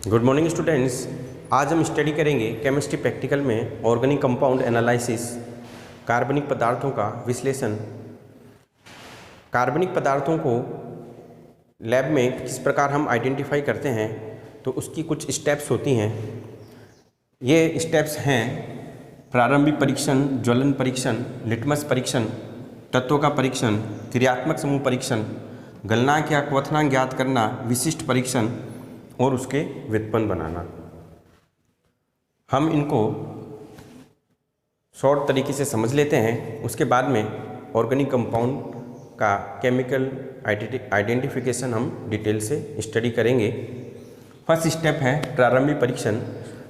Good morning students. आज हम study करेंगे केमिस्ट्री प्रैक्टिकल में ऑर्गेनिक कंपाउंड एनालिसिस, कार्बनिक पदार्थों का विश्लेषण। कार्बनिक पदार्थों को लैब में किस प्रकार हम आइडेंटिफाई करते हैं, तो उसकी कुछ स्टेप्स होती हैं। ये स्टेप्स हैं प्रारंभिक परीक्षण, ज्वलन परीक्षण, लिटमस परीक्षण, तत्वों का परीक्षण, क्रियात्मक समूह परीक्षण, गलनांक या क्वथनांक ज्ञात करना, विशिष्ट परीक्षण और उसके व्युत्पन्न बनाना। हम इनको शॉर्ट तरीके से समझ लेते हैं, उसके बाद में ऑर्गेनिक कंपाउंड का केमिकल आइडेंटिफिकेशन हम डिटेल से स्टडी करेंगे। फर्स्ट स्टेप है प्रारंभिक परीक्षण।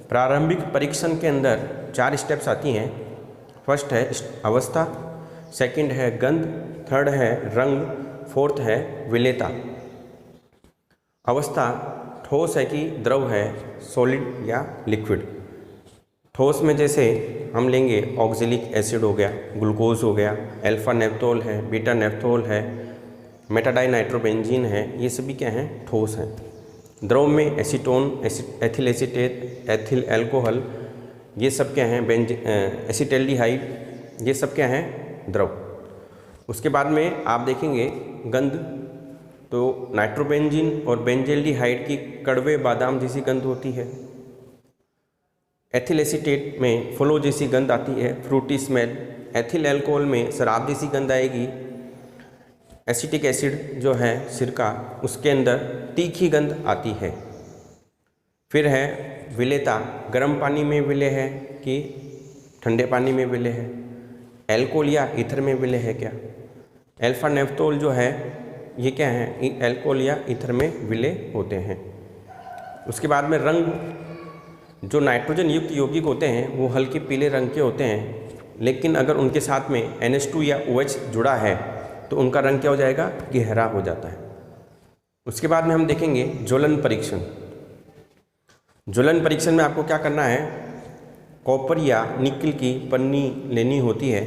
प्रारंभिक परीक्षण के अंदर 4 स्टेप्स आती हैं। फर्स्ट है अवस्था, सेकंड है गंध, थर्ड है रंग, फोर्थ है विलेयता। अवस्था ठोस है कि द्रव है, सॉलिड या लिक्विड। ठोस में जैसे हम लेंगे ऑक्जेलिक एसिड हो गया, ग्लूकोज हो गया, अल्फा नेप्थोल है, बीटा नेप्थोल है, मेटाडाइनाइट्रोबेंजीन है, ये सभी क्या हैं, ठोस हैं। द्रव में acetone, ethyl acetate, ethyl alcohol, ये सब क्या हैं, एसिटल्डिहाइड, ये सब क्या हैं, द्रव। उसके बाद में आप देखेंगे गंध, तो नाइट्रोबेंजीन और बेंजल्डिहाइड की कड़वे बादाम जैसी गंध होती है। एथिल एसीटेट में फलों जैसी गंध आती है, फ्रूटी स्मेल। एथिल अल्कोहल में शराब जैसी गंध आएगी। एसिटिक एसिड जो है सिरका, उसके अंदर तीखी गंध आती है। फिर है विलेयता, गर्म पानी में विलेय है कि ठंडे पानी में विलेय है, एल्कोहल या ईथर में विलेय है क्या। अल्फा नेप्थोल जो है ये क्या है, एल्कोहल या ईथर में विलेय होते हैं। उसके बाद में रंग, जो नाइट्रोजन युक्त यौगिक होते हैं वो हल्के पीले रंग के होते हैं, लेकिन अगर उनके साथ में NH2 या OH जुड़ा है तो उनका रंग क्या हो जाएगा, गहरा हो जाता है। उसके बाद में हम देखेंगे ज्वलन परीक्षण। ज्वलन परीक्षण में आपको क्या करना है, कॉपर या निकल की पन्नी लेनी होती है।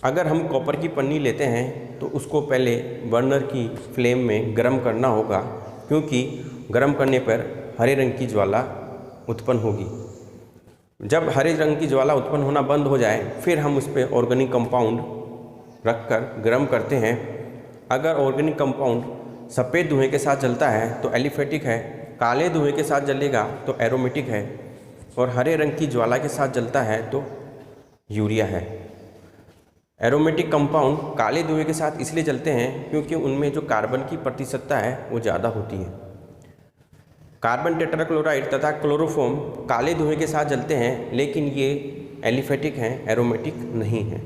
अगर हम कॉपर की पन्नी लेते हैं तो उसको पहले बर्नर की फ्लेम में गर्म करना होगा, क्योंकि गर्म करने पर हरे रंग की ज्वाला उत्पन्न होगी। जब हरे रंग की ज्वाला उत्पन्न होना बंद हो जाए, फिर हम उस पर ऑर्गेनिक कंपाउंड रखकर गर्म करते हैं। अगर ऑर्गेनिक कंपाउंड सफ़ेद धुएं के साथ जलता है तो एलिफेटिक है, काले धुएं के साथ जलेगा तो एरोमेटिक है, और हरे रंग की ज्वाला के साथ जलता है तो यूरिया है। एरोमेटिक कंपाउंड काले धुएं के साथ इसलिए जलते हैं क्योंकि उनमें जो कार्बन की प्रतिशतता है वो ज़्यादा होती है। कार्बन टेट्राक्लोराइड तथा क्लोरोफॉर्म काले धुएं के साथ जलते हैं, लेकिन ये एलिफेटिक हैं, एरोमेटिक नहीं हैं।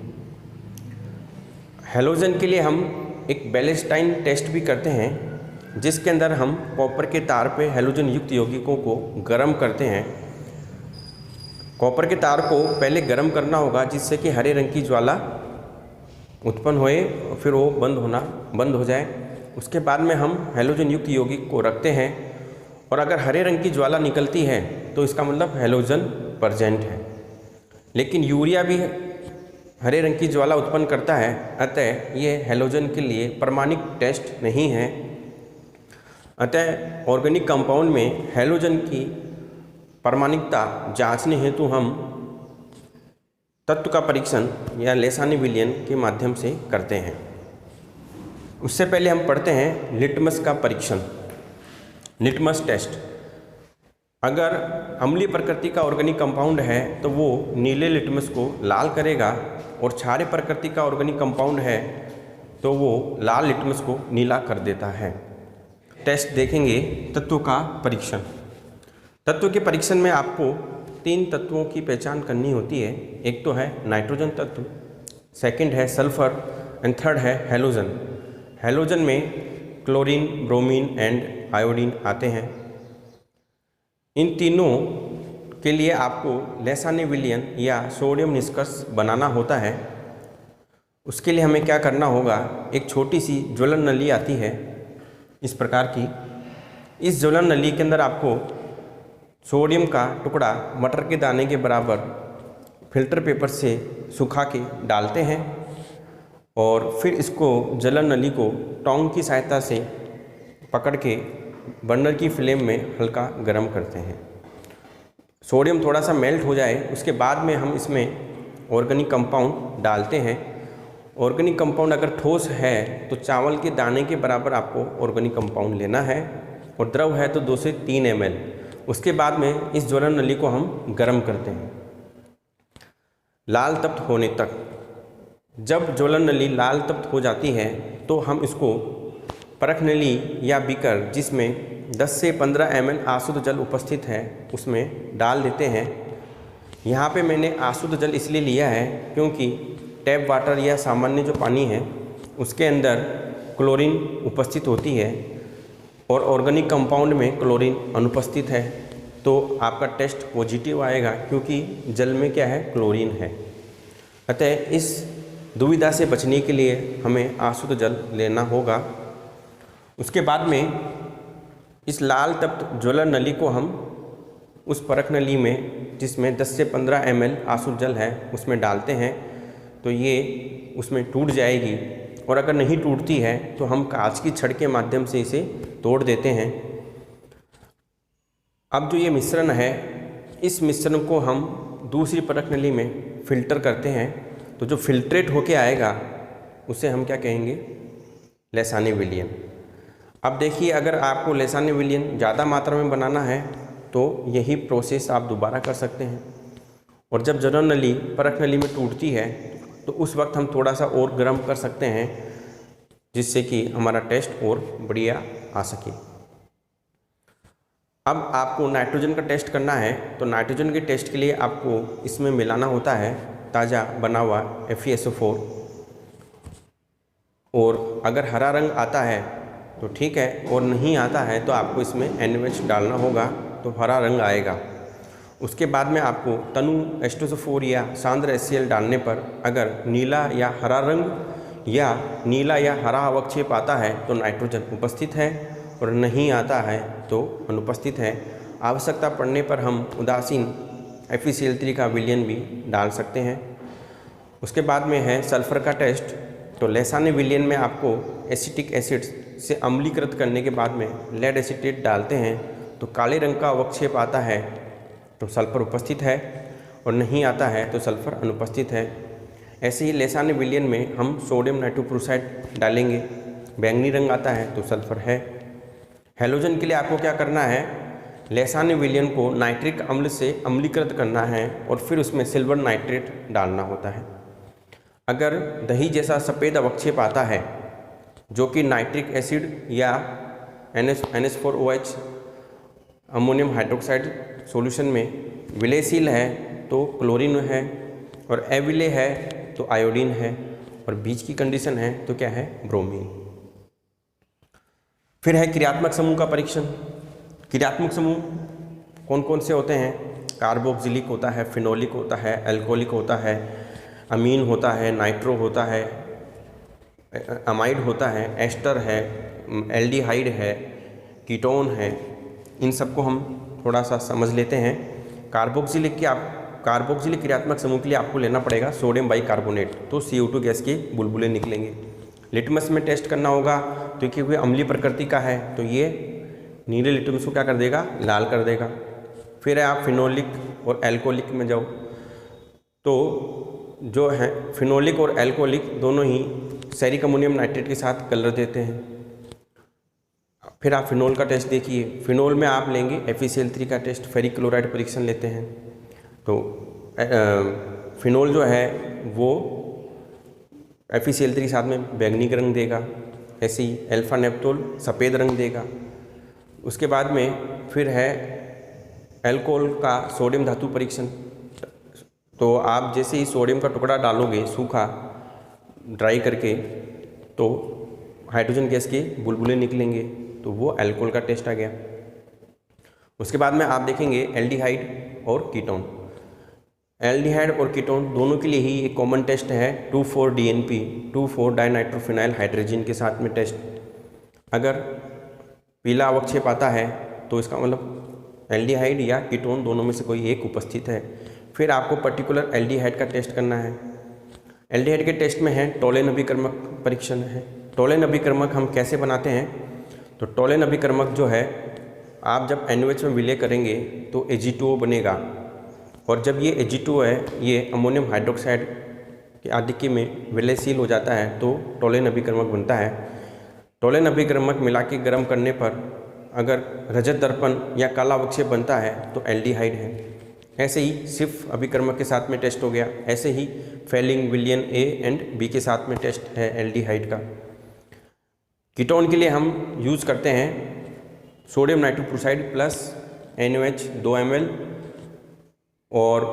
हैलोजन के लिए हम एक बैलेस्टाइन टेस्ट भी करते हैं, जिसके अंदर हम कॉपर के तार पे हैलोजन युक्त यौगिकों को गर्म करते हैं। कॉपर के तार को पहले गर्म करना होगा, जिससे कि हरे रंग की ज्वाला उत्पन्न होए और फिर वो बंद हो जाए। उसके बाद में हम हैलोजन युक्त यौगिक को रखते हैं, और अगर हरे रंग की ज्वाला निकलती है तो इसका मतलब हैलोजन प्रेजेंट है। लेकिन यूरिया भी हरे रंग की ज्वाला उत्पन्न करता है, अतः ये हैलोजन के लिए प्रमाणिक टेस्ट नहीं है। अतः ऑर्गेनिक कंपाउंड में हैलोजन की प्रमाणिकता जांचने हेतु हम तत्व का परीक्षण या लेसानी विलयन के माध्यम से करते हैं। उससे पहले हम पढ़ते हैं लिटमस का परीक्षण, लिटमस टेस्ट। अगर अम्लीय प्रकृति का ऑर्गेनिक कंपाउंड है तो वो नीले लिटमस को लाल करेगा, और क्षारीय प्रकृति का ऑर्गेनिक कंपाउंड है तो वो लाल लिटमस को नीला कर देता है। टेस्ट देखेंगे तत्वों का परीक्षण। तत्व के परीक्षण में आपको 3 तत्वों की पहचान करनी होती है। एक तो है नाइट्रोजन तत्व, सेकंड है सल्फर एंड थर्ड है हैलोजन। हैलोजन में क्लोरीन, ब्रोमीन एंड आयोडीन आते हैं। इन तीनों के लिए आपको लेसानी विलयन या सोडियम निष्कर्ष बनाना होता है। उसके लिए हमें क्या करना होगा, एक छोटी सी ज्वलन नली आती है इस प्रकार की। इस ज्वलन नली के अंदर आपको सोडियम का टुकड़ा मटर के दाने के बराबर फिल्टर पेपर से सुखा के डालते हैं, और फिर इसको ज्वलन नली को टोंग की सहायता से पकड़ के बर्नर की फ्लेम में हल्का गर्म करते हैं। सोडियम थोड़ा सा मेल्ट हो जाए उसके बाद में हम इसमें ऑर्गेनिक कंपाउंड डालते हैं। ऑर्गेनिक कंपाउंड अगर ठोस है तो चावल के दाने के बराबर आपको ऑर्गेनिक कंपाउंड लेना है, और द्रव है तो 2 से 3 ml। उसके बाद में इस ज्वलन नली को हम गर्म करते हैं लाल तप्त होने तक। जब ज्वलन नली लाल तप्त हो जाती है तो हम इसको परख नली या बीकर जिसमें 10 से 15 ml आशुद्ध जल उपस्थित है उसमें डाल देते हैं। यहाँ पे मैंने आशुद्ध जल इसलिए लिया है क्योंकि टैप वाटर या सामान्य जो पानी है उसके अंदर क्लोरीन उपस्थित होती है और ऑर्गेनिक कंपाउंड में क्लोरीन अनुपस्थित है, तो आपका टेस्ट पॉजिटिव आएगा क्योंकि जल में क्या है, क्लोरीन है। अतः इस दुविधा से बचने के लिए हमें आशुद्ध जल लेना होगा। उसके बाद में इस लाल तप्त ज्वलन नली को हम उस परख नली में जिसमें 10 से 15 ml आशुद्ध जल है उसमें डालते हैं, तो ये उसमें टूट जाएगी। और अगर नहीं टूटती है तो हम कांच की छड़ के माध्यम से इसे तोड़ देते हैं। अब जो ये मिश्रण है इस मिश्रण को हम दूसरी परख नली में फ़िल्टर करते हैं, तो जो फिल्ट्रेट होके आएगा उसे हम क्या कहेंगे, लैसानी विलयन। अब देखिए अगर आपको लैसानी विलयन ज़्यादा मात्रा में बनाना है तो यही प्रोसेस आप दोबारा कर सकते हैं। और जब ज्वलन नली परख नली में टूटती है तो उस वक्त हम थोड़ा सा और गर्म कर सकते हैं जिससे कि हमारा टेस्ट और बढ़िया आ सके। अब आपको नाइट्रोजन का टेस्ट करना है, तो नाइट्रोजन के टेस्ट के लिए आपको इसमें मिलाना होता है ताज़ा बना हुआ FeSO4। और अगर हरा रंग आता है तो ठीक है, और नहीं आता है तो आपको इसमें NaOH डालना होगा तो हरा रंग आएगा। उसके बाद में आपको तनु H2SO4 या सांद्र HCl डालने पर अगर नीला या हरा रंग या नीला या हरा अवक्षेप आता है तो नाइट्रोजन उपस्थित है, और नहीं आता है तो अनुपस्थित है। आवश्यकता पड़ने पर हम उदासीन FeCl3 का विलयन भी डाल सकते हैं। उसके बाद में है सल्फ़र का टेस्ट। तो लैसानी विलयन में आपको एसिटिक एसिड से अम्लीकृत करने के बाद में लेड एसीटेट डालते हैं, तो काले रंग का अवक्षेप आता है तो सल्फ़र उपस्थित है, और नहीं आता है तो सल्फ़र अनुपस्थित है। ऐसे ही लैसानी विलयन में हम सोडियम नाइट्रोक्लोराइड डालेंगे, बैंगनी रंग आता है तो सल्फ़र है। हैलोजन के लिए आपको क्या करना है, लैसानी विलयन को नाइट्रिक अम्ल से अम्लीकृत करना है और फिर उसमें सिल्वर नाइट्रेट डालना होता है। अगर दही जैसा सफ़ेद अवक्षेप आता है जो कि नाइट्रिक एसिड या NH4OH अमोनियम हाइड्रोक्साइड सॉल्यूशन में विलयशील है तो क्लोरीन है, और अविलय है तो आयोडीन है, और बीच की कंडीशन है तो क्या है, ब्रोमीन। फिर है क्रियात्मक समूह का परीक्षण। क्रियात्मक समूह कौन कौन से होते हैं, कार्बोक्सिलिक होता है, फिनोलिक होता है, एल्कोहलिक होता है, अमीन होता है, नाइट्रो होता है, अमाइड होता है, एस्टर है, एल्डिहाइड है, कीटोन है। इन सबको हम थोड़ा सा समझ लेते हैं। कार्बोक्सिलिक क्रियात्मक समूह के लिए आपको लेना पड़ेगा सोडियम बाइकार्बोनेट, तो CO2 गैस के बुलबुले निकलेंगे। लिटमस में टेस्ट करना होगा तो क्योंकि अम्लीय प्रकृति का है तो ये नीले लिटमस को क्या कर देगा, लाल कर देगा। फिर है आप फिनोलिक और एल्कोहलिक में जाओ, तो जो है फिनोलिक और एल्कोहलिक दोनों ही सेरिक अमोनियम नाइट्रेट के साथ कलर देते हैं। फिर आप फिनोल का टेस्ट देखिए, फिनोल में आप लेंगे FeCl3 का टेस्ट, फेरिक क्लोराइड परीक्षण लेते हैं। तो फिनोल जो है वो FeCl3 के साथ में बैंगनी रंग देगा, ऐसे ही अल्फा नेप्टोल सफ़ेद रंग देगा। उसके बाद में फिर है एल्कोहल का सोडियम धातु परीक्षण। तो आप जैसे ही सोडियम का टुकड़ा डालोगे सूखा ड्राई करके तो हाइड्रोजन गैस के बुलबुले निकलेंगे, तो वो अल्कोहल का टेस्ट आ गया। उसके बाद में आप देखेंगे एल्डिहाइड और कीटोन। एल्डिहाइड और कीटोन दोनों के लिए ही एक कॉमन टेस्ट है 2,4-DNP, 2,4-डाइनाइट्रोफिनाइल हाइड्रोजन के साथ में टेस्ट। अगर पीला अवक्षेप आता है तो इसका मतलब एल्डिहाइड या कीटोन दोनों में से कोई एक उपस्थित है। फिर आपको पर्टिकुलर एल्डिहाइड का टेस्ट करना है। एल्डिहाइड के टेस्ट में है टोलेन अभिकर्मक परीक्षण है। टोलेन अभिकर्मक हम कैसे बनाते हैं, तो टोलेन अभिकर्मक जो है आप जब NaOH में विलय करेंगे तो Ag2O बनेगा, और जब ये Ag2O है ये अमोनियम हाइड्रोक्साइड के आधिक्य में विलयशील हो जाता है तो टोलेन अभिकर्मक बनता है। टोलेन अभिकर्मक मिला के गर्म करने पर अगर रजत दर्पण या काला अवक्षेप बनता है तो एल्डिहाइड है। ऐसे ही सिर्फ अभिकर्मक के साथ में टेस्ट हो गया, ऐसे ही फेलिंग, विलियन A एंड B के साथ में टेस्ट है एल्डिहाइड का। कीटोन के लिए हम यूज़ करते हैं sodium nitrochloride plus NaOH 2 ml और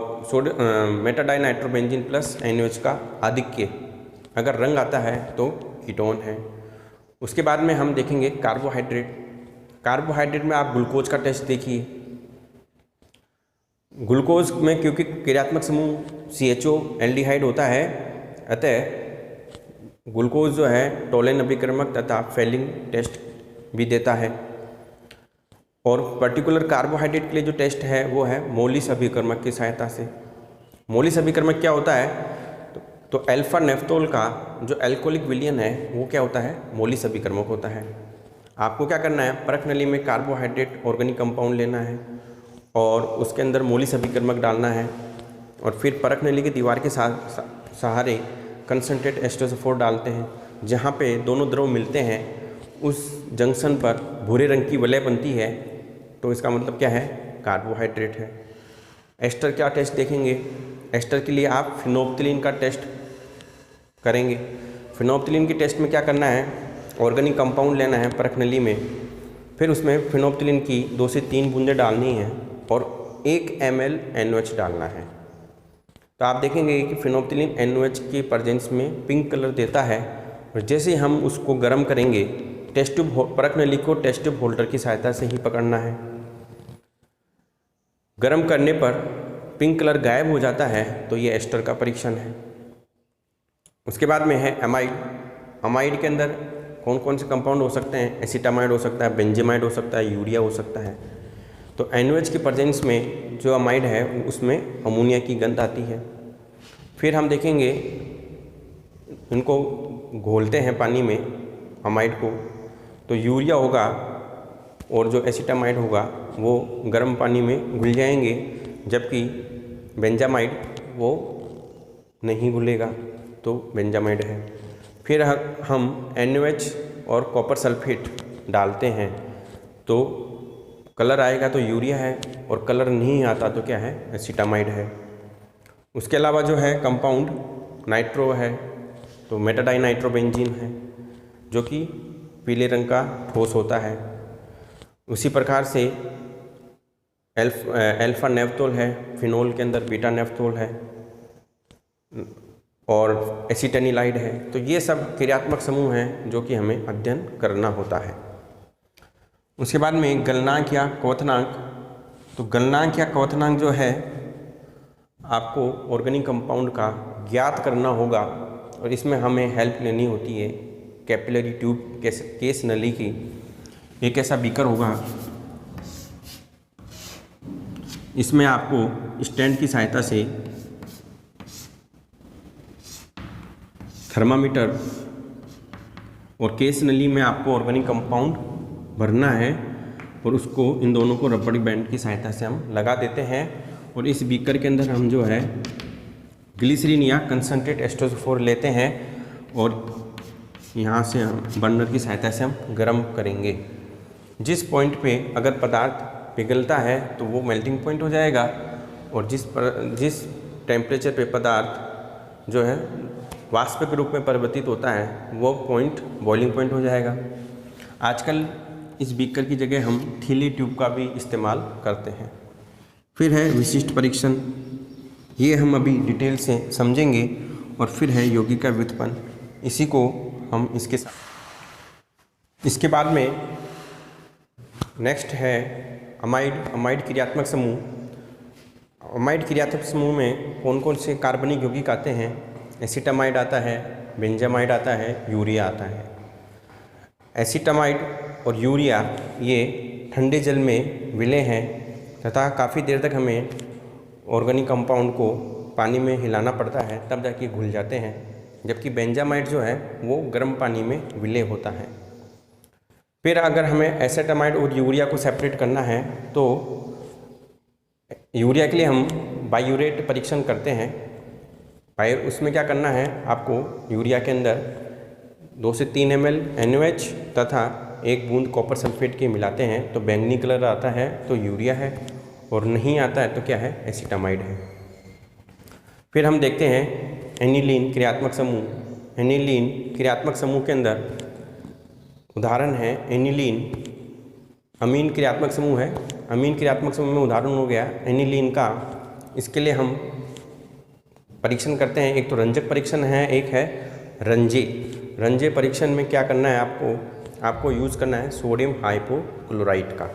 मेटाडाई नाइट्रोबेंजीन प्लस NaOH का आधिक्य। अगर रंग आता है तो कीटोन है। उसके बाद में हम देखेंगे कार्बोहाइड्रेट। कार्बोहाइड्रेट में आप ग्लूकोज का टेस्ट देखिए। ग्लूकोज में क्योंकि क्रियात्मक समूह CHO एल्डिहाइड होता है, अतः ग्लूकोज जो है टोलेन अभिकर्मक तथा फेलिंग टेस्ट भी देता है। और पर्टिकुलर कार्बोहाइड्रेट के लिए जो टेस्ट है वो है मोलिस अभिकर्मक की सहायता से। मोलिस अभिकर्मक क्या होता है? तो अल्फा नेफ्थोल का जो एल्कोहलिक विलयन है वो क्या होता है? मोलिस अभिकर्मक होता है। आपको क्या करना है, परख नली में कार्बोहाइड्रेट ऑर्गेनिक कंपाउंड लेना है और उसके अंदर मोलिस अभिकर्मक डालना है, और फिर परख नली की दीवार के सहारे कंसनट्रेट H2SO4 डालते हैं। जहाँ पे दोनों द्रव मिलते हैं उस जंक्शन पर भूरे रंग की वलय बनती है, तो इसका मतलब क्या है? कार्बोहाइड्रेट है। एस्टर क्या टेस्ट देखेंगे? एस्टर के लिए आप फिनोप्थिलीन का टेस्ट करेंगे। फिनोप्थिलीन की टेस्ट में क्या करना है, ऑर्गेनिक कंपाउंड लेना है परख नली में, फिर उसमें फिनोप्थिलीन की 2 से 3 बूंदें डालनी है और 1 ml NaOH डालना है। तो आप देखेंगे कि फिनोप्थिलीन NaOH के प्रेजेंस में पिंक कलर देता है, और जैसे हम उसको गर्म करेंगे टेस्ट ट्यूब परख नली को टेस्ट ट्यूब होल्डर की सहायता से ही पकड़ना है। गर्म करने पर पिंक कलर गायब हो जाता है तो ये एस्टर का परीक्षण है। उसके बाद में है अमाइड। अमाइड के अंदर कौन कौन से कंपाउंड हो सकते हैं? एसिटामाइड हो सकता है, बेंजेमाइड हो सकता है, यूरिया हो सकता है। तो NaOH के प्रेजेंस में जो अमाइड है उसमें अमोनिया की गंध आती है। फिर हम देखेंगे इनको घोलते हैं पानी में अमाइड को, तो यूरिया होगा और जो एसिटामाइड होगा वो गर्म पानी में घुल जाएंगे, जबकि बेंजामाइड वो नहीं घुलेगा, तो बेंजामाइड है। फिर हम NaOH और कॉपर सल्फेट डालते हैं तो कलर आएगा तो यूरिया है, और कलर नहीं आता तो क्या है? एसिटामाइड है। उसके अलावा जो है कंपाउंड नाइट्रो है तो मेटाडाई नाइट्रोबेंजीन है, जो कि पीले रंग का ठोस होता है। उसी प्रकार से अल्फा नेफ्थोल है, फिनोल के अंदर बीटा नेफ्थोल है और एसिटेनिलाइड है। तो ये सब क्रियात्मक समूह हैं जो कि हमें अध्ययन करना होता है। उसके बाद में गलनांक या क्वथनांक। तो गलनांक या क्वथनांक जो है आपको ऑर्गेनिक कंपाउंड का ज्ञात करना होगा, और इसमें हमें हेल्प लेनी होती है कैपिलरी ट्यूब केस नली की। एक ऐसा बीकर होगा, इसमें आपको स्टैंड की सहायता से थर्मामीटर और केस नली में आपको ऑर्गेनिक कंपाउंड भरना है, और उसको इन दोनों को रबड़ बैंड की सहायता से हम लगा देते हैं। और इस बीकर के अंदर हम जो है ग्लिसरीन या कंसनट्रेट H2SO4 लेते हैं, और यहाँ से हम बर्नर की सहायता से हम गर्म करेंगे। जिस पॉइंट पे अगर पदार्थ पिघलता है तो वो मेल्टिंग पॉइंट हो जाएगा, और जिस टेम्परेचर पे पदार्थ जो है वाष्प के रूप में परिवर्तित होता है वो पॉइंट बॉइलिंग पॉइंट हो जाएगा। आजकल इस बीकर की जगह हम थीली ट्यूब का भी इस्तेमाल करते हैं। फिर है विशिष्ट परीक्षण, ये हम अभी डिटेल से समझेंगे। और फिर है यौगिक का व्युत्पन्न, इसी को हम इसके साथ। इसके बाद में नेक्स्ट है अमाइड। अमाइड क्रियात्मक समूह। अमाइड क्रियात्मक समूह में कौन कौन से कार्बनिक यौगिक आते हैं? एसिटामाइड आता है, बेंजामाइड आता है, यूरिया आता है। एसिटामाइड और यूरिया ये ठंडे जल में विलय हैं तथा काफ़ी देर तक हमें ऑर्गेनिक कंपाउंड को पानी में हिलाना पड़ता है, तब जाके घुल जाते हैं, जबकि बेंजामाइड जो है वो गर्म पानी में विलय होता है। फिर अगर हमें एसेटामाइड और यूरिया को सेपरेट करना है तो यूरिया के लिए हम बायूरेट परीक्षण करते हैं। उसमें क्या करना है आपको, यूरिया के अंदर 2 से 3 ml NaOH तथा 1 बूंद कॉपर सल्फेट के मिलाते हैं तो बैंगनी कलर आता है तो यूरिया है, और नहीं आता है तो क्या है, एसिटामाइड है। फिर हम देखते हैं एनिलीन क्रियात्मक समूह। एनिलीन क्रियात्मक समूह के अंदर उदाहरण है एनिलीन। अमीन क्रियात्मक समूह है, अमीन क्रियात्मक समूह में उदाहरण हो गया एनिलीन का। इसके लिए हम परीक्षण करते हैं, एक तो रंजक परीक्षण है, एक है रंजे। रंजे परीक्षण में क्या करना है आपको यूज़ करना है सोडियम हाइपोक्लोराइट का।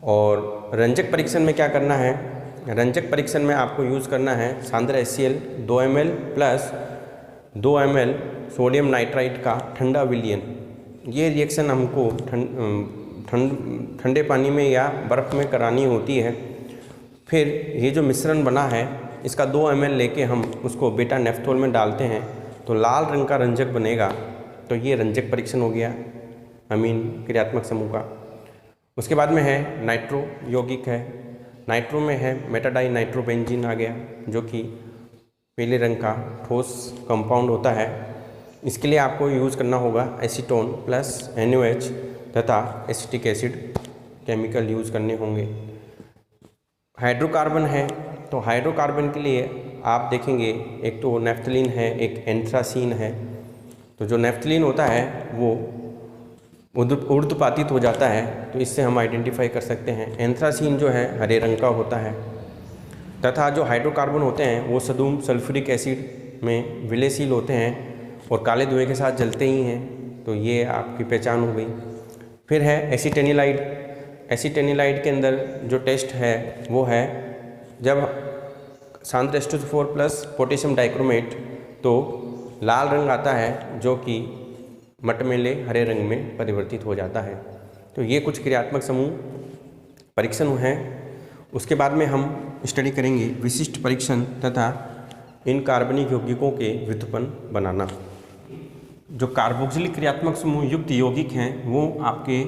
और रंजक परीक्षण में क्या करना है, रंजक परीक्षण में आपको यूज़ करना है सांद्र HCl 2 ml plus 2 ml sodium nitrite का ठंडा विलयन। ये रिएक्शन हमको ठंडे पानी में या बर्फ़ में करानी होती है। फिर ये जो मिश्रण बना है इसका 2 ml लेके हम उसको बीटा नेफ्थोल में डालते हैं तो लाल रंग का रंजक बनेगा। तो ये रंजक परीक्षण हो गया अमीन क्रियात्मक समूह का। उसके बाद में है नाइट्रो यौगिक है। नाइट्रो में है मेटाडाई नाइट्रोबेंजीन आ गया, जो कि पीले रंग का ठोस कंपाउंड होता है। इसके लिए आपको यूज़ करना होगा एसीटोन प्लस NaOH तथा एसिटिक एसिड केमिकल यूज़ करने होंगे। हाइड्रोकार्बन है, तो हाइड्रोकार्बन के लिए आप देखेंगे एक तो नेफ्थलीन है, एक एंथ्रासीन है। तो जो नेफ्थलीन होता है वो ऊर्ध्वपातित हो जाता है, तो इससे हम आइडेंटिफाई कर सकते हैं। एंथ्रासीन जो है हरे रंग का होता है, तथा जो हाइड्रोकार्बन होते हैं वो सदुम सल्फ्यूरिक एसिड में विलयशील होते हैं और काले धुएं के साथ जलते ही हैं। तो ये आपकी पहचान हो गई। फिर है एसीटेनिलाइड। एसीटेनिलाइड के अंदर जो टेस्ट है वो है जब सांद्र H2SO4 प्लस पोटेशियम डाइक्रोमेट, तो लाल रंग आता है जो कि मटमैले हरे रंग में परिवर्तित हो जाता है। तो ये कुछ क्रियात्मक समूह परीक्षण हैं। उसके बाद में हम स्टडी करेंगे विशिष्ट परीक्षण तथा इन कार्बनिक यौगिकों के व्युत्पन्न बनाना। जो कार्बोक्सिलिक क्रियात्मक समूह युक्त यौगिक हैं वो आपके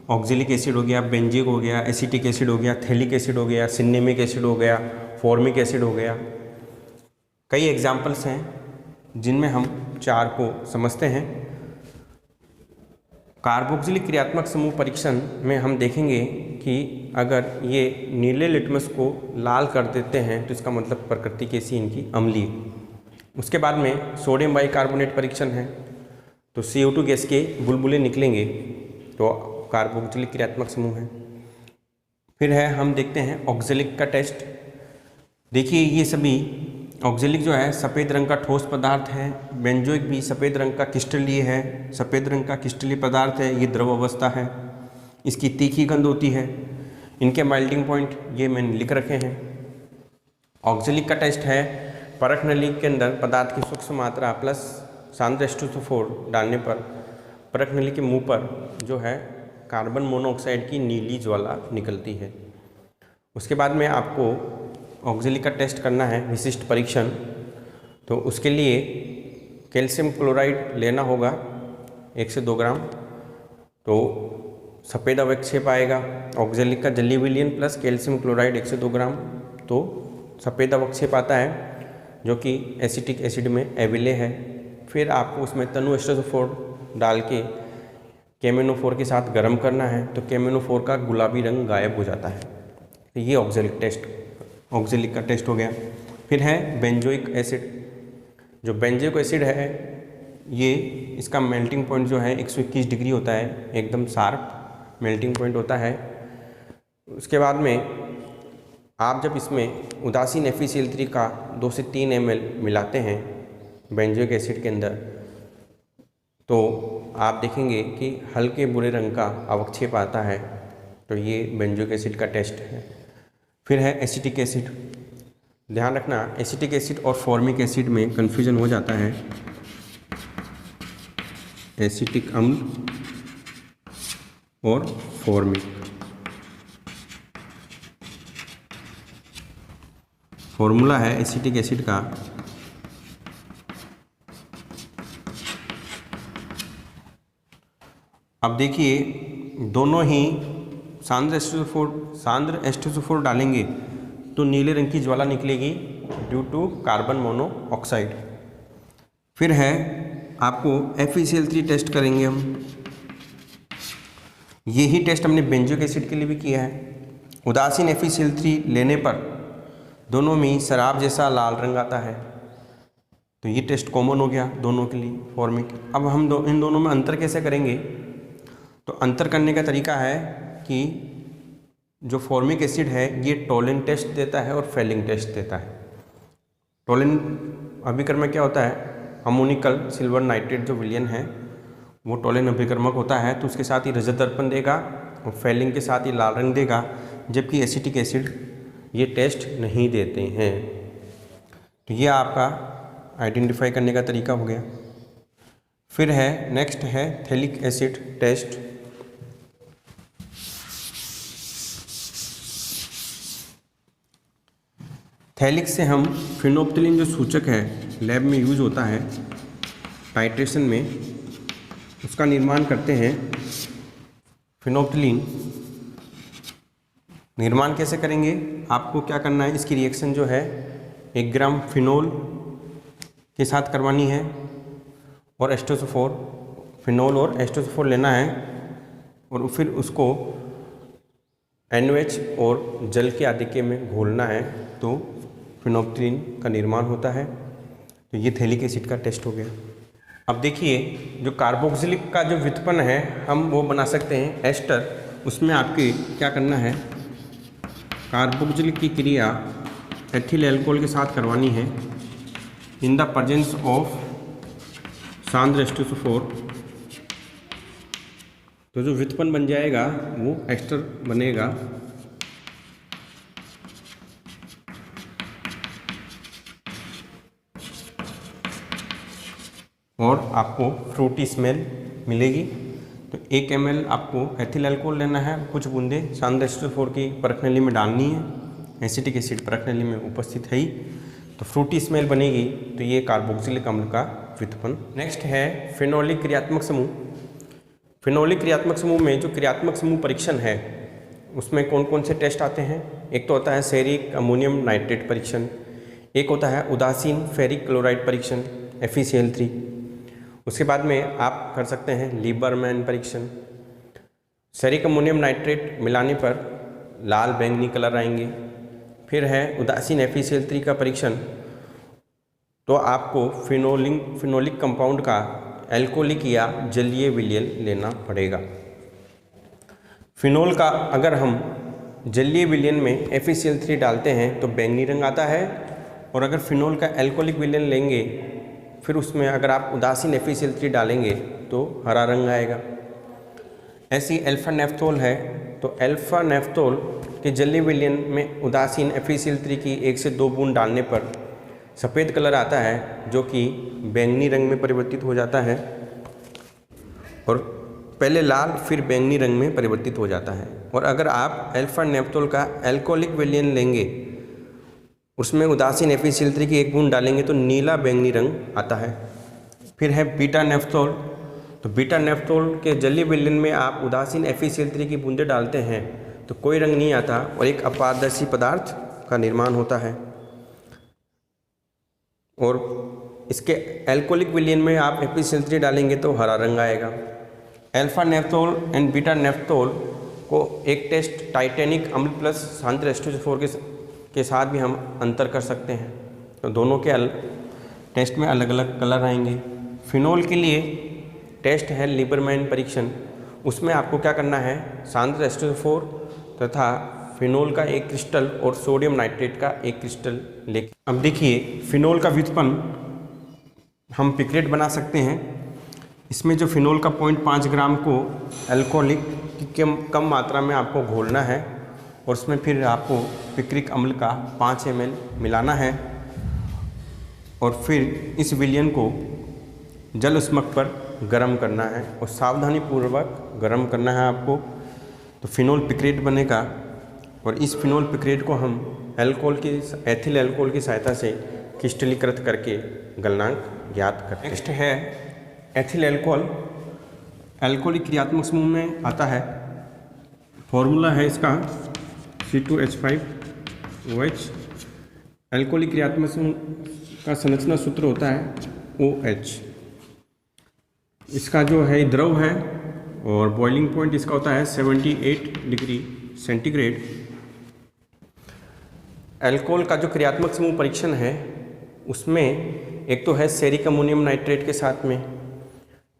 ऑक्जेलिक एसिड हो गया, बेंजीक हो गया, एसिटिक एसिड हो गया, थैलिक एसिड हो गया, सिनेमिक एसिड हो गया, फॉर्मिक एसिड हो गया। कई एग्जाम्पल्स हैं जिनमें हम 4 को समझते हैं। कार्बोक्सिलिक क्रियात्मक समूह परीक्षण में हम देखेंगे कि अगर ये नीले लिटमस को लाल कर देते हैं तो इसका मतलब प्रकृति कैसी इनकी अम्लीय। उसके बाद में सोडियम बाइकार्बोनेट परीक्षण है, तो CO2 गैस के बुलबुले निकलेंगे, तो कार्बोक्सिलिक क्रियात्मक समूह है। फिर है हम देखते हैं ऑक्जेलिक का टेस्ट। देखिए ये सभी ऑक्जेलिक जो है सफ़ेद रंग का ठोस पदार्थ है, बेंजोइक भी सफ़ेद रंग का क्रिस्टलीय है, सफ़ेद रंग का क्रिस्टलीय पदार्थ है, ये द्रव अवस्था है, इसकी तीखी गंध होती है। इनके मेल्टिंग पॉइंट ये मैंने लिख रखे हैं। ऑक्जेलिक का टेस्ट है परख नली के अंदर पदार्थ की सूक्ष्म मात्रा प्लस सांद्र H2SO4 डालने पर परख नली के मुँह पर जो है कार्बन मोनोऑक्साइड की नीली ज्वाला निकलती है। उसके बाद में आपको ऑक्जेलिक का टेस्ट करना है विशिष्ट परीक्षण, तो उसके लिए कैल्शियम क्लोराइड लेना होगा 1 से 2 ग्राम, तो सफ़ेद अवक्षेप आएगा। ऑक्जेलिक का जली विलयन प्लस कैल्शियम क्लोराइड 1 से 2 ग्राम, तो सफ़ेद अवक्षेप आता है जो कि एसिटिक एसिड में एविले है। फिर आपको उसमें तनु H2SO4 डाल के KMnO4 के साथ गर्म करना है, तो KMnO4 का गुलाबी रंग गायब हो जाता है। तो ये ऑक्जेलिक का टेस्ट हो गया। फिर है बेंजोइक एसिड। जो बेंजोइक एसिड है ये इसका मेल्टिंग पॉइंट जो है 121 डिग्री होता है, एकदम शार्प मेल्टिंग पॉइंट होता है। उसके बाद में आप जब इसमें उदासीन FeCl3 का 2 से 3 ml मिलाते हैं बेंजोइक एसिड के अंदर, तो आप देखेंगे कि हल्के भूरे रंग का अवक्षेप आता है। तो ये बेंजोइक एसिड का टेस्ट है। फिर है एसिटिक एसिड। ध्यान रखना एसिटिक एसिड और फॉर्मिक एसिड में कन्फ्यूजन हो जाता है। एसिटिक अम्ल और फॉर्मिक। फॉर्मूला है एसिटिक एसिड का अब देखिए दोनों ही सांद्र H2SO4 डालेंगे तो नीले रंग की ज्वाला निकलेगी ड्यू टू कार्बन मोनोऑक्साइड। फिर है आपको FeCl3 टेस्ट करेंगे हम। यही टेस्ट हमने बेंजोइक एसिड के लिए भी किया है। उदासीन FeCl3 लेने पर दोनों में शराब जैसा लाल रंग आता है, तो ये टेस्ट कॉमन हो गया दोनों के लिए फॉर्मिक। अब हम इन दोनों में अंतर कैसे करेंगे? तो अंतर करने का तरीका है कि जो फॉर्मिक एसिड है ये टोलिन टेस्ट देता है और फेलिंग टेस्ट देता है। टोलिन अभिकर्मक क्या होता है? अमोनिकल सिल्वर नाइट्रेट जो विलयन है वो टोलिन अभिकर्मक होता है, तो उसके साथ ही रजत दर्पण देगा और फेलिंग के साथ ही लाल रंग देगा, जबकि एसिटिक एसिड ये टेस्ट नहीं देते हैं। तो ये आपका आइडेंटिफाई करने का तरीका हो गया। फिर है नेक्स्ट है थैलिक एसिड टेस्ट। थैलिक से हम फिनोप्थिलीन जो सूचक है लैब में यूज होता है टाइट्रेशन में, उसका निर्माण करते हैं। फिनोप्थिलीन निर्माण कैसे करेंगे? आपको क्या करना है, इसकी रिएक्शन जो है 1 ग्राम फिनोल के साथ करवानी है और H2SO4 फिनोल और H2SO4 लेना है और फिर उसको NaOH और जल के आधिक्य में घोलना है, तो फिनोप्थिलीन का निर्माण होता है। तो ये थैलिक एसिड का टेस्ट हो गया। अब देखिए जो कार्बोक्सिलिक का जो व्युत्पन्न है हम वो बना सकते हैं एस्टर। उसमें आपके क्या करना है, कार्बोक्सिलिक की क्रिया एथिल एल्कोहल के साथ करवानी है इन द प्रेजेंस ऑफ सांद्र H2SO4। तो जो व्युत्पन्न बन जाएगा वो एस्टर बनेगा। और आपको फ्रूटी स्मेल मिलेगी। तो 1 ml आपको एथिल अल्कोहल लेना है, कुछ बूंदे सांद्र H2SO4 की परखनली में डालनी है। एसिटिक एसिड परखनली में उपस्थित है ही, तो फ्रूटी स्मेल बनेगी। तो ये कार्बोक्सिलिक अम्ल का व्युत्पन्न। नेक्स्ट है फिनोलिक क्रियात्मक समूह। फिनोलिक क्रियात्मक समूह में जो क्रियात्मक समूह परीक्षण है उसमें कौन कौन से टेस्ट आते हैं? एक तो होता है सेरिक अमोनियम नाइट्रेट परीक्षण, एक होता है उदासीन फेरिक क्लोराइड परीक्षण FeCl3। उसके बाद में आप कर सकते हैं लीबरमैन परीक्षण। सेरिक अमोनियम नाइट्रेट मिलाने पर लाल बैंगनी कलर आएंगे। फिर है उदासीन FeCl3 का परीक्षण, तो आपको फिनोलिक कंपाउंड का एल्कोहलिक या जलीय विलयन लेना पड़ेगा। फिनोल का अगर हम जलीय विलयन में FeCl3 डालते हैं तो बैंगनी रंग आता है, और अगर फिनोल का एल्कोहलिक विलयन लेंगे फिर उसमें अगर आप उदासीन FeCl3 डालेंगे तो हरा रंग आएगा। ऐसी अल्फा नेफ्थोल है, तो अल्फा नेफ्थोल के जलीय विलयन में उदासीन FeCl3 की 1 से 2 बूंद डालने पर सफ़ेद कलर आता है, जो कि बैंगनी रंग में परिवर्तित हो जाता है, और पहले लाल फिर बैंगनी रंग में परिवर्तित हो जाता है। और अगर आप अल्फा नेफ्थोल का एल्कोहलिक विलयन लेंगे, उसमें उदासीन FeCl3 की 1 बूंद डालेंगे तो नीला बैंगनी रंग आता है। फिर है बीटा नेफ्थोल। तो बीटा नेफ्थोल के जलीय विलयन में आप उदासीन FeCl3 की बूंदें डालते हैं तो कोई रंग नहीं आता और एक अपारदर्शी पदार्थ का निर्माण होता है। और इसके एल्कोहलिक विलयन में आप FeCl3 डालेंगे तो हरा रंग आएगा। Alpha naphthol and beta naphthol को एक टेस्ट टाइटेनिक अम्ल प्लस सांद्र H2SO4 के साथ भी हम अंतर कर सकते हैं। तो दोनों के टेस्ट में अलग अलग कलर आएंगे। फिनोल के लिए टेस्ट है लीबरमैन परीक्षण। उसमें आपको क्या करना है, सांद्र H2SO4 तथा फिनोल का 1 क्रिस्टल और सोडियम नाइट्रेट का 1 क्रिस्टल लेके। अब देखिए फिनोल का व्युत्पन्न हम पिक्रेट बना सकते हैं। इसमें जो फिनोल का 0.5 ग्राम को अल्कोहलिक की कम मात्रा में आपको घोलना है और उसमें फिर आपको पिक्रिक अम्ल का 5 ml मिलाना है और फिर इस विलयन को जल उष्मक पर गर्म करना है और सावधानी पूर्वक गर्म करना है आपको। तो फिनोल पिक्रेट बनेगा और इस फिनोल पिक्रेट को हम एथिल अल्कोहल की सहायता से क्रिस्टलीकृत करके गलनांक ज्ञात करते हैं। नेक्स्ट है एथिल अल्कोहल। एल्कोहलिक क्रियात्मक समूह में आता है, फॉर्मूला है इसका C2H5OH। एल्कोहलिक क्रियात्मक समूह का संरचना सूत्र होता है OH। इसका जो है द्रव है और बॉइलिंग पॉइंट इसका होता है 78 डिग्री सेंटीग्रेड। अल्कोहल का जो क्रियात्मक समूह परीक्षण है उसमें एक तो है सेरिक अमोनियम नाइट्रेट के साथ में।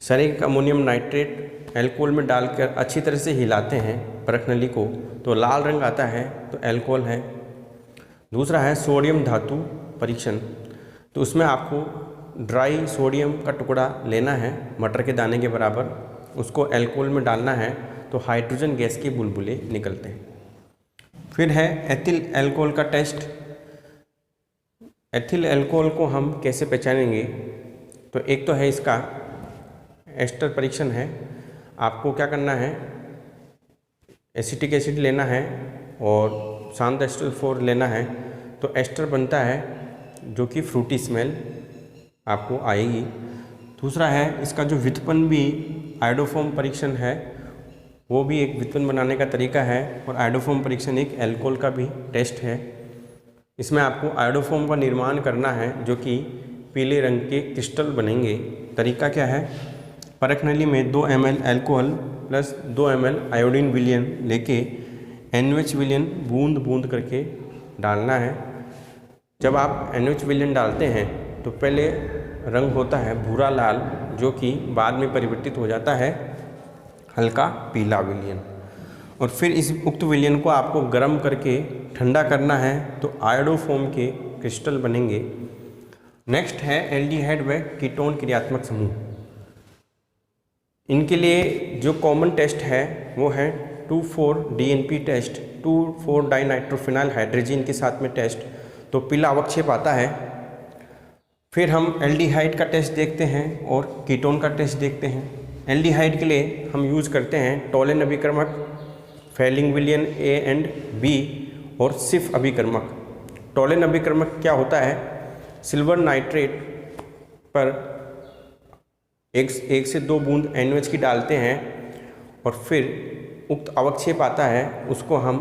सेरिक अमोनियम नाइट्रेट अल्कोहल में डालकर अच्छी तरह से हिलाते हैं परख नली को, तो लाल रंग आता है तो अल्कोहल है। दूसरा है सोडियम धातु परीक्षण, तो उसमें आपको ड्राई सोडियम का टुकड़ा लेना है मटर के दाने के बराबर, उसको अल्कोहल में डालना है तो हाइड्रोजन गैस के बुलबुले निकलते हैं। फिर है एथिल अल्कोहल का टेस्ट। एथिल अल्कोहल को हम कैसे पहचानेंगे, तो एक तो है इसका एस्टर परीक्षण है। आपको क्या करना है, एसिटिक एसिड लेना है और शांत एस्टर 4 लेना है, तो एस्टर बनता है जो कि फ्रूटी स्मेल आपको आएगी। दूसरा है इसका जो व्युत्पन्न भी आयोडोफॉर्म परीक्षण है, वो भी एक व्युत्पन्न बनाने का तरीका है, और आयोडोफॉर्म परीक्षण एक अल्कोहल का भी टेस्ट है। इसमें आपको आयोडोफॉर्म का निर्माण करना है जो कि पीले रंग के क्रिस्टल बनेंगे। तरीका क्या है, परख नली में 2 ml alcohol plus 2 ml iodine विलयन लेके NaOH विलयन बूंद बूंद करके डालना है। जब आप NaOH विलयन डालते हैं तो पहले रंग होता है भूरा लाल, जो कि बाद में परिवर्तित हो जाता है हल्का पीला विलयन, और फिर इस उक्त विलयन को आपको गर्म करके ठंडा करना है तो आयोडोफॉर्म के क्रिस्टल बनेंगे। नेक्स्ट है एल्डिहाइड व कीटोन क्रियात्मक समूह। इनके लिए जो कॉमन टेस्ट है वो है 2,4-DNP टेस्ट, 2,4-डाइनाइट्रोफिनाइल हाइड्रोजन के साथ में टेस्ट, तो पीला अवक्षेप आता है। फिर हम एल्डिहाइड का टेस्ट देखते हैं और कीटोन का टेस्ट देखते हैं। एल्डिहाइड के लिए हम यूज़ करते हैं टोलेन अभिकर्मक, फेलिंग विलयन A एंड B और सिफ अभिकर्मक। टोलेन अभिकर्मक क्या होता है, सिल्वर नाइट्रेट पर एक से 2 बूंद NaOH की डालते हैं और फिर उक्त अवक्षेप आता है, उसको हम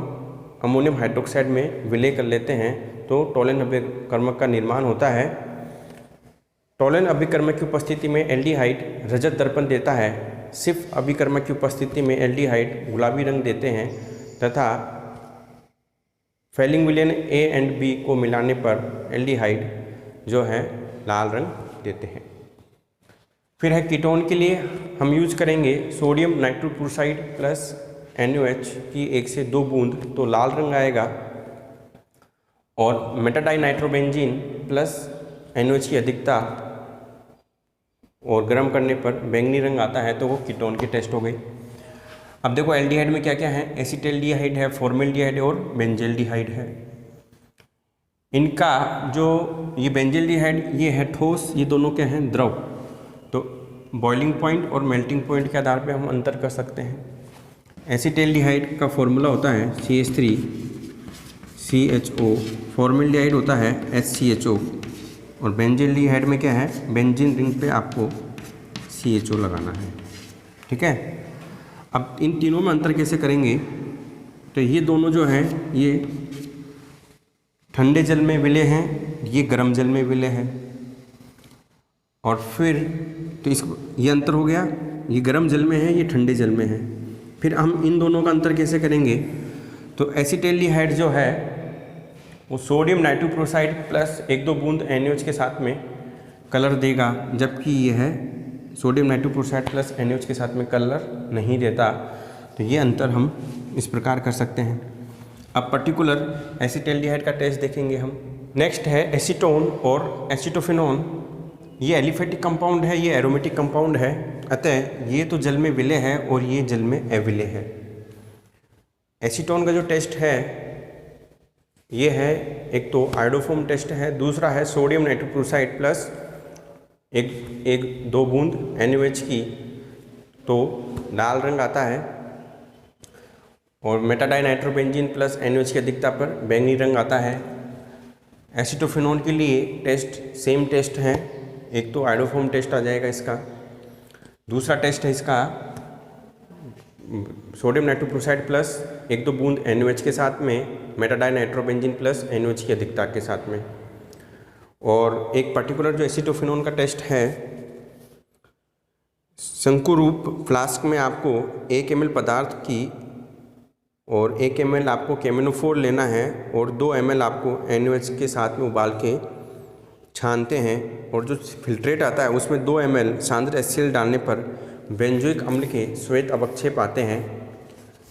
अमोनियम हाइड्रोक्साइड में विलय कर लेते हैं, तो टोलेन अभिकर्मक का निर्माण होता है। टोलेन अभिकर्मक की उपस्थिति में एल्डिहाइड रजत दर्पण देता है। सिफ अभिकर्मक की उपस्थिति में एल्डिहाइड गुलाबी रंग देते हैं तथा फेलिंग विलयन A एंड B को मिलाने पर एल्डिहाइड जो है लाल रंग देते हैं। फिर है कीटोन के लिए हम यूज करेंगे सोडियम नाइट्रोक्लोराइड प्लस NaOH की 1 से 2 बूंद, तो लाल रंग आएगा, और मेटाडाइनाइट्रोबेंजीन प्लस NaOH की अधिकता और गर्म करने पर बैंगनी रंग आता है, तो वो कीटोन के टेस्ट हो गई। अब देखो एल्डिहाइड में क्या क्या है, एसिटाल्डिहाइड है, फॉर्मेल्डिहाइड और बेंजल्डिहाइड है। इनका जो ये बेंजल्डिहाइड ये है ठोस, ये दोनों क्या हैं द्रव, तो बॉइलिंग पॉइंट और मेल्टिंग पॉइंट के आधार पे हम अंतर कर सकते हैं। एसिटाल्डिहाइड का फॉर्मूला होता है CH3CHO, फॉर्मेल्डिहाइड होता है HCHO, और बेंजल्डिहाइड में क्या है, बेंजीन रिंग पे आपको CHO लगाना है। ठीक है, अब इन तीनों में अंतर कैसे करेंगे, तो ये दोनों जो हैं ये ठंडे जल में विलय हैं, ये गर्म जल में विलय है, और फिर तो ये अंतर हो गया, ये गर्म जल में है, ये ठंडे जल में है। फिर हम इन दोनों का अंतर कैसे करेंगे, तो एसिटाल्डिहाइड जो है वो सोडियम नाइट्रोक्लोराइड प्लस 1-2 बूंद NaOH के साथ में कलर देगा, जबकि ये है सोडियम नाइट्रोक्लोराइड प्लस NaOH के साथ में कलर नहीं देता। तो ये अंतर हम इस प्रकार कर सकते हैं। अब पर्टिकुलर एसिटाल्डिहाइड का टेस्ट देखेंगे हम। नेक्स्ट है एसीटोन और एसिटोफिनोन। ये एलिफेटिक कंपाउंड है, ये एरोमेटिक कंपाउंड है, अतः ये तो जल में विलय है और ये जल में अविलय है। एसीटोन का जो टेस्ट है ये है, एक तो आयोडोफॉर्म टेस्ट है, दूसरा है सोडियम नाइट्रोक्लोराइड प्लस 1-2 बूंद NaOH की, तो लाल रंग आता है, और मेटाडाइनाइट्रोबेंजीन प्लस NaOH की अधिकता पर बैंगनी रंग आता है। एसिटोफिनोन के लिए टेस्ट सेम टेस्ट है, एक तो आयोडोफॉर्म टेस्ट आ जाएगा इसका, दूसरा टेस्ट है इसका सोडियम नाइट्रोक्लोराइड प्लस 1-2 बूंद NaOH के साथ में मेटाडाई नाइट्रोबेंजीन प्लस NaOH की अधिकता के साथ में। और एक पर्टिकुलर जो एसीटोफिनोन का टेस्ट है, शंकु रूप फ्लास्क में आपको 1 ml पदार्थ की और 1 ml आपको केमिनोफोर लेना है और 2 ml आपको NaOH के साथ में उबाल के छानते हैं, और जो फिल्ट्रेट आता है उसमें 2 ml सांद्र HCl डालने पर बेंजोइक अम्ल के श्वेत अवक्षेप आते हैं।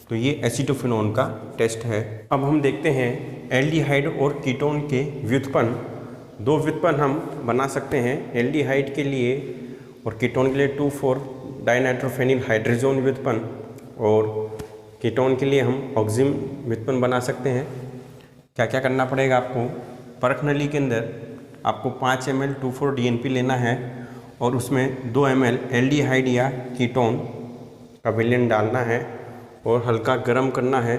तो ये एसीटोफिनोन का टेस्ट है। अब हम देखते हैं एल्डिहाइड और कीटोन के व्युत्पन्न। 2 व्युत्पन्न हम बना सकते हैं एल्डिहाइड के लिए और कीटोन के लिए 2,4-डाइनाइट्रोफेनिल हाइड्रोजोन व्युत्पन्न, और कीटोन के लिए हम ऑक्सिम व्युत्पन्न बना सकते हैं। क्या क्या करना पड़ेगा आपको? परख नली के अंदर आपको 5 ml 2,4-DNP लेना है और उसमें 2 ml एल्डिहाइड या कीटोन का विलयन डालना है और हल्का गर्म करना है।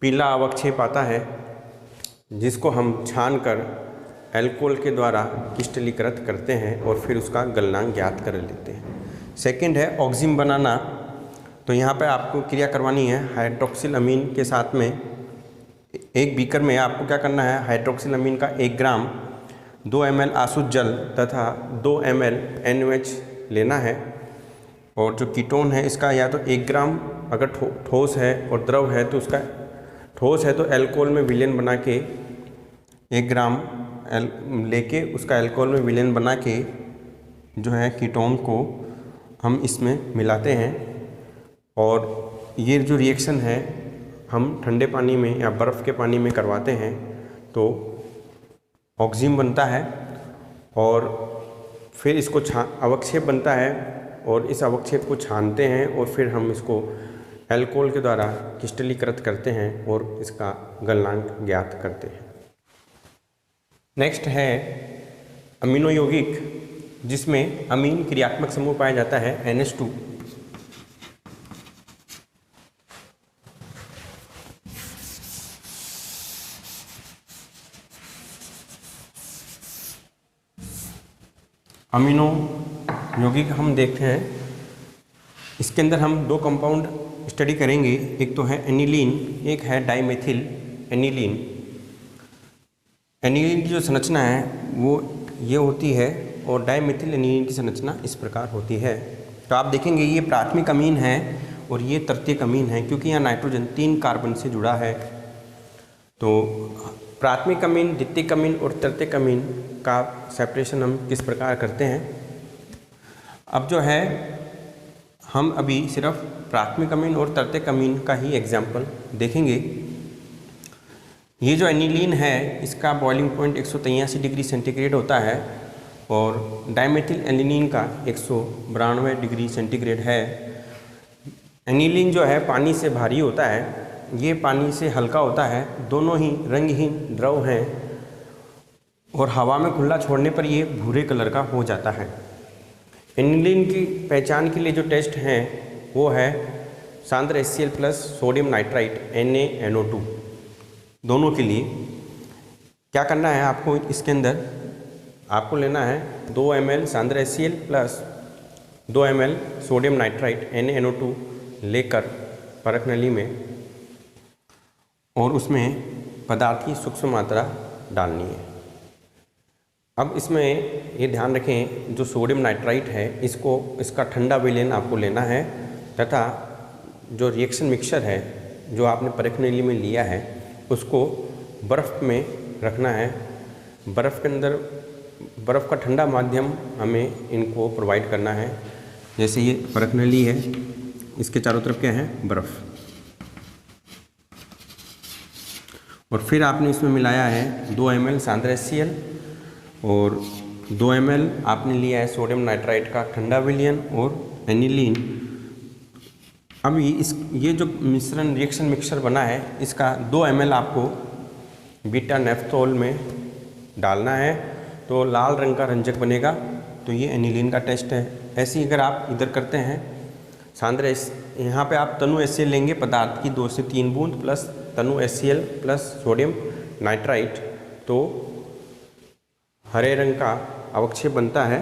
पीला अवक्षेप आता है जिसको हम छान कर एल्कोहल के द्वारा क्रिस्टलीकृत करते हैं और फिर उसका गलनांक ज्ञात कर लेते हैं। सेकंड है ऑक्सिम बनाना। तो यहाँ पे आपको क्रिया करवानी है हाइड्रोक्सिल अमीन के साथ में। एक बीकर में आपको क्या करना है, हाइड्रोक्सिल अमीन का 1 ग्राम 2 ml आसुत जल तथा 2 ml NaOH लेना है, और जो कीटोन है इसका या तो 1 ग्राम अगर ठोस है और द्रव है तो उसका ठोस है तो एल्कोहल में विलयन बना के 1 ग्राम लेके उसका एल्कोहल में विलयन बना के जो है कीटोन को हम इसमें मिलाते हैं, और ये जो रिएक्शन है हम ठंडे पानी में या बर्फ़ के पानी में करवाते हैं तो ऑक्सिम बनता है, और फिर इसको अवक्षेप बनता है और इस अवक्षेप को छानते हैं और फिर हम इसको एल्कोहल के द्वारा क्रिस्टलीकृत करते हैं और इसका गलनांक ज्ञात करते हैं। नेक्स्ट है अमीनो यौगिक, जिसमें अमीन क्रियात्मक समूह पाया जाता है NH2। अमीनो यौगिक हम देखते हैं, इसके अंदर हम 2 कंपाउंड स्टडी करेंगे। एक तो है एनिलीन, एक है डाइमेथिल एनिलीन। एनिलीन की जो संरचना है वो ये होती है और डाइमेथिल एनिलीन की संरचना इस प्रकार होती है। तो आप देखेंगे ये प्राथमिक अमीन है और ये तृतीयक अमीन है, क्योंकि यहाँ नाइट्रोजन 3 कार्बन से जुड़ा है। तो प्राथमिक अमीन, द्वितीयक अमीन और तृतीयक अमीन का सेपरेशन हम किस प्रकार करते हैं। अब जो है हम अभी सिर्फ प्राथमिक अमीन और तृतीयक अमीन का ही एग्जाम्पल देखेंगे। ये जो एनिलीन है इसका बॉइलिंग पॉइंट 183 डिग्री सेंटीग्रेड होता है और डाइमेथिल एनिलीन का 192 डिग्री सेंटीग्रेड है। एनिलीन जो है पानी से भारी होता है, ये पानी से हल्का होता है, दोनों ही रंगहीन द्रव हैं और हवा में खुला छोड़ने पर ये भूरे कलर का हो जाता है। एनिलीन की पहचान के लिए जो टेस्ट हैं वो है सांद्र HCl plus sodium nitrite NaNO2। दोनों के लिए क्या करना है आपको, इसके अंदर आपको लेना है 2 ml सांद्र HCl plus 2 ml sodium nitrite NaNO2 लेकर परख नली में, और उसमें पदार्थ की सूक्ष्म मात्रा डालनी है। अब इसमें ये ध्यान रखें जो सोडियम नाइट्राइट है इसका ठंडा विलयन आपको लेना है, तथा जो रिएक्शन मिक्सचर है जो आपने परख नली में लिया है उसको बर्फ़ में रखना है। बर्फ़ के अंदर बर्फ़ का ठंडा माध्यम हमें इनको प्रोवाइड करना है। जैसे ये परख नली है, इसके चारों तरफ क्या है, बर्फ़, और फिर आपने इसमें मिलाया है 2 ml सांद्र HCl और 2 ml आपने लिया है सोडियम नाइट्राइट का ठंडा विलयन और एनिलीन। अभी ये जो मिश्रण रिएक्शन मिक्सचर बना है इसका 2 ml आपको बीटा नेफ्थोल में डालना है, तो लाल रंग का रंजक बनेगा। तो ये एनिलीन का टेस्ट है। ऐसे ही अगर आप इधर करते हैं सांद्र, यहाँ पे आप तनु HCl लेंगे पदार्थ की 2 से 3 बूंद प्लस तनु HCl प्लस सोडियम नाइट्राइट, तो हरे रंग का अवक्षेप बनता है।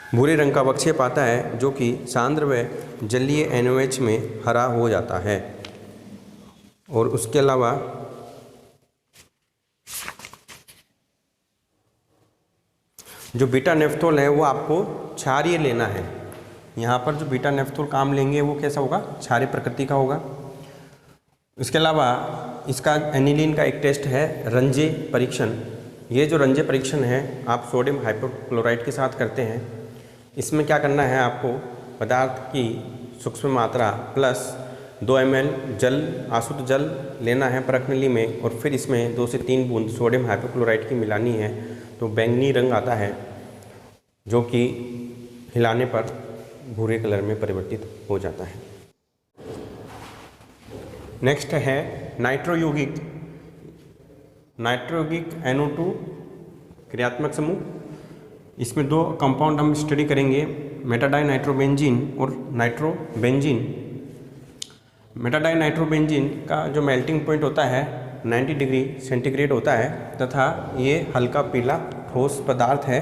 भूरे रंग का अवक्षेप आता है जो कि सांद्र व जलीय NaOH में हरा हो जाता है। और उसके अलावा जो बीटा नेफ्थोल है वो आपको क्षारीय लेना है। यहाँ पर जो बीटा नेफ्थोल का आम लेंगे वो कैसा होगा, क्षारीय प्रकृति का होगा। इसके अलावा इसका एनिलीन का एक टेस्ट है रंजे परीक्षण। ये जो रंजे परीक्षण है आप सोडियम हाइपोक्लोराइट के साथ करते हैं। इसमें क्या करना है, आपको पदार्थ की सूक्ष्म मात्रा प्लस 2 ml जल, आशुद्ध जल लेना है परख नली में, और फिर इसमें 2 से 3 बूंद सोडियम हाइपोक्लोराइट की मिलानी है तो बैंगनी रंग आता है जो कि हिलाने पर भूरे कलर में परिवर्तित हो जाता है। नेक्स्ट है नाइट्रोयौगिक NO2 क्रियात्मक समूह। इसमें 2 कंपाउंड हम स्टडी करेंगे, मेटाडाइनाइट्रोबेंजीन और नाइट्रोबेंजीन। मेटाडाइनाइट्रोबेंजीन का जो मेल्टिंग पॉइंट होता है 90 डिग्री सेंटीग्रेड होता है तथा ये हल्का पीला ठोस पदार्थ है।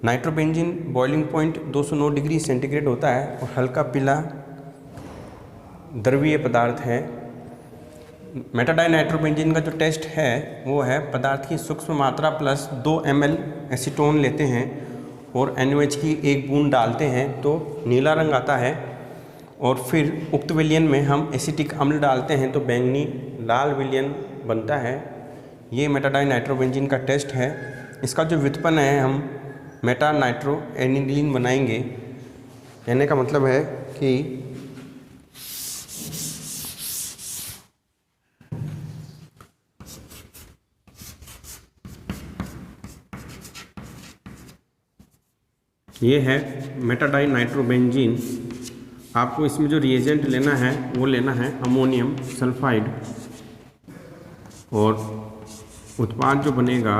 Nitrobenzene boiling point 209 degree centigrade होता है और हल्का पीला द्रवीय पदार्थ है। मेटाडाइनाइट्रोबेंजीन का जो टेस्ट है वो है पदार्थ की सूक्ष्म मात्रा प्लस 2 ml एसीटोन लेते हैं और NaOH की 1 बूंद डालते हैं तो नीला रंग आता है, और फिर उक्त विलयन में हम एसिटिक अम्ल डालते हैं तो बैंगनी लाल विलयन बनता है। ये मेटाडाइनाइट्रोबेंजीन का टेस्ट है। इसका जो व्युत्पन्न है हम मेटा नाइट्रो एनिलीन बनाएंगे। कहने का मतलब है कि ये है मेटाडाइनाइट्रोबेंजीन। आपको इसमें जो रिएजेंट लेना है वो लेना है अमोनियम सल्फाइड, और उत्पाद जो बनेगा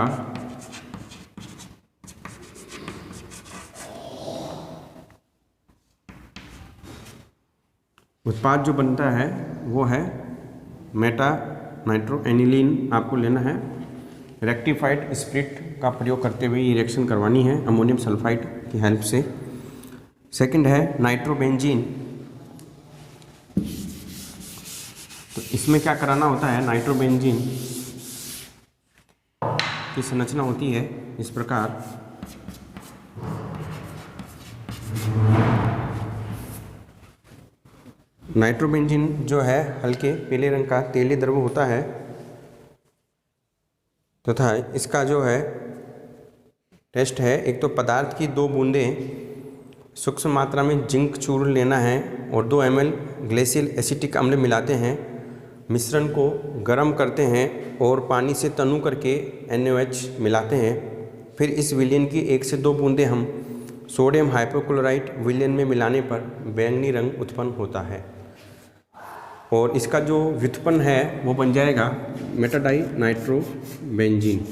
उत्पाद जो बनता है वो है मेटा नाइट्रो एनिलीन। आपको लेना है रेक्टिफाइड स्पिरिट का प्रयोग करते हुए ये रिएक्शन करवानी है अमोनियम सल्फाइड की हेल्प से। सेकंड है नाइट्रोबेंजीन। तो इसमें क्या कराना होता है, नाइट्रोबेंजीन की संरचना होती है इस प्रकार। नाइट्रोबेंजीन जो है हल्के पीले रंग का तेलीय द्रव होता है तथा इसका जो है टेस्ट है, एक तो पदार्थ की 2 बूंदें सूक्ष्म मात्रा में जिंक चूर्ण लेना है और 2 ml ग्लेशियल एसिटिक अम्ल मिलाते हैं। मिश्रण को गर्म करते हैं और पानी से तनु करके NaOH मिलाते हैं। फिर इस विलयन की 1 से 2 बूंदें हम सोडियम हाइपोक्लोराइट विलयन में मिलाने पर बैंगनी रंग उत्पन्न होता है, और इसका जो व्युत्पन्न है वो बन जाएगा मेटाडाइनाइट्रोबेंजीन।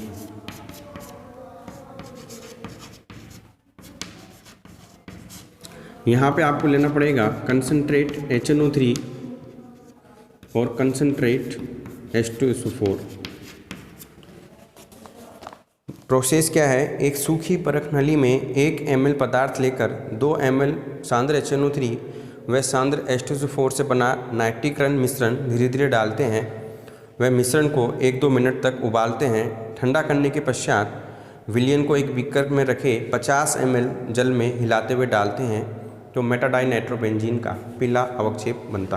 यहाँ पे आपको लेना पड़ेगा कंसंट्रेट HNO3 और कंसंट्रेट H2SO4। प्रोसेस क्या है, एक सूखी परख नली में 1 ml पदार्थ लेकर 2 ml सांद्र HNO3 व सांद्र H2SO4 से बना नाइट्रीकरण मिश्रण धीरे धीरे डालते हैं। वह मिश्रण को 1-2 मिनट तक उबालते हैं। ठंडा करने के पश्चात विलयन को एक बीकर में रखे 50 ml जल में हिलाते हुए डालते हैं तो मेटाडाइनाइट्रोबेंजीन का पीला अवक्षेप बनता है।